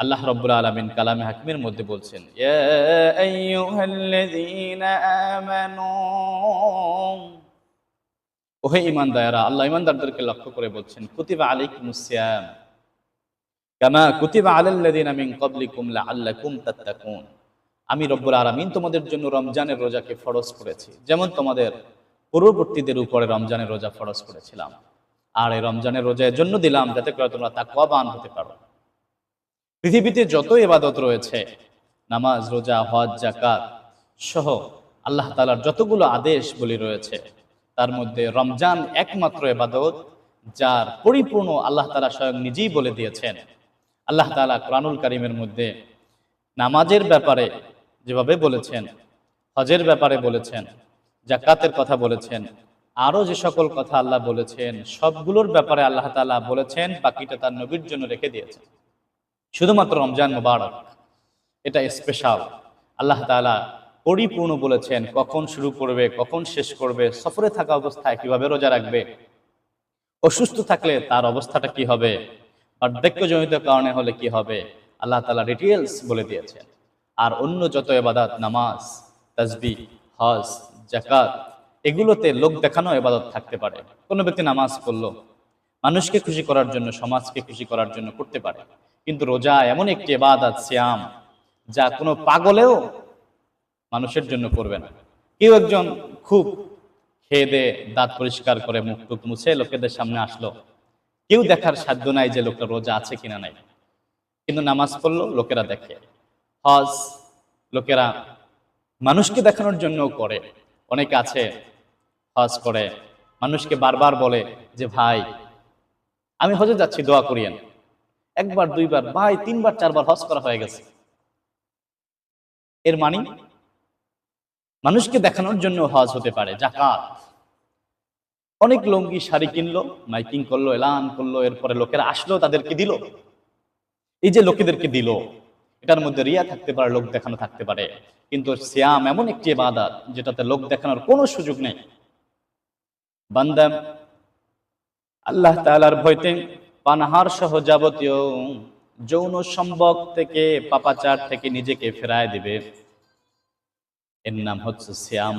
আল্লাহ রাব্বুল আলামিন কালামে হাকিমের মধ্যে বলছেন, ইয়া আইয়ুহাল্লাযীনা আমানু, ওহে ঈমানদারেরা, আল্লাহ ঈমানদারদেরকে লক্ষ্য করে বলছেন, কুতিবা আলাইকুমুস সিয়াম কামা কুতিবা আলাল্লাযীনা মিন ক্বাবলিকুম লাআল্লাকুম তাত্তাকুন। আমি রব্বুল আলামিন তোমাদের জন্য রমজানের রোজাকে ফরজ করেছি, যেমন তোমাদের পূর্ববর্তীদের উপরে রমজানের রোজা ফরজ করেছিলাম। আর এই রমজানের রোজা এর জন্য দিলাম যাতে করে তোমরা তাকওয়াবান হতে পারো। পৃথিবীতে যত ইবাদত রয়েছে, নামাজ, রোজা, হজ, যাকাত সহ আল্লাহ তাআলার যতগুলো আদেশ বলি রয়েছে, তার মধ্যে রমজান একমাত্র ইবাদত যার পরিপূর্ণ আল্লাহ তাআলা স্বয়ং নিজেই বলে দিয়েছেন। আল্লাহ তাআলা কোরআনুল কারীমের মধ্যে নামাজের ব্যাপারে যেভাবে বলেছেন, হজের ব্যাপারে বলেছেন, যাকাতের কথা বলেছেন, আরও যে সকল কথা আল্লাহ বলেছেন সবগুলোর ব্যাপারে আল্লাহ তাআলা বলেছেন, বাকিটা তার নবীর জন্য রেখে দিয়েছেন। শুধুমাত্র রমজান মুবারক এটা স্পেশাল। আল্লাহ তাআলা পরিপূর্ণ বলেছেন কখন শুরু করবে, কখন শেষ করবে, সফরে থাকা অবস্থায় কিভাবে রোজা রাখবে, অসুস্থ থাকলে তার অবস্থাটা কি হবে, বার্ধক্যজনিত কারণে হলে কি হবে, আল্লাহ তাআলা ডিটেইলস বলে দিয়েছেন। আর অন্য যত ইবাদত, নামাজ, তাসবিহ, হজ, যাকাত, এগুলোতে লোক দেখানো ইবাদত থাকতে পারে। কোনো ব্যক্তি নামাজ পড়লো মানুষকে খুশি করার জন্য, সমাজকে খুশি করার জন্য করতে পারে, কিন্তু রোজা এমন একটি ইবাদত, সিয়াম, যা কোনো পাগলেও মানুষের জন্য করবে না। কেউ একজন খুব খেয়ে দিয়ে দাঁত পরিষ্কার করে মুখ টুক মুছে লোকেদের সামনে আসলো, কেউ দেখার সাধ্য নাই যে লোকটা রোজা আছে কিনা নাই, কিন্তু নামাজ পড়লো লোকেরা দেখে। হজ লোকেরা মানুষকে দেখানোর জন্য করে। অনেকে আছে হজ করে মানুষকে বারবার বলে যে ভাই আমি হজে যাচ্ছি, দোয়া করিয়েন। একবার, দুইবার, ভাই তিনবার, চারবার হজ করা হয়ে গেছে। এর মানে মানুষকে দেখানোর জন্য হজ হতে পারে। যাকাত, অনেক লুঙ্গি শাড়ি কিনলো, মাইকিং করলো, এলান করলো, এরপরে লোকেরা আসলো, তাদেরকে দিল। এই যে লোকেদেরকে দিল, এটার মধ্যে রিয়া থাকতে পারে, লোক দেখানো থাকতে পারে, কিন্তু সিয়াম এমন একটি ইবাদত যেটাতে লোক দেখানোর কোনো সুযোগ নেই। বান্দা আল্লাহ তাআলার ভয়তে পানাহার সহ যাবতীয় যৌন সম্ভোগ থেকে, পাপাচার থেকে নিজেকে ফেরায় দিবে। এর নাম হচ্ছে সিয়াম।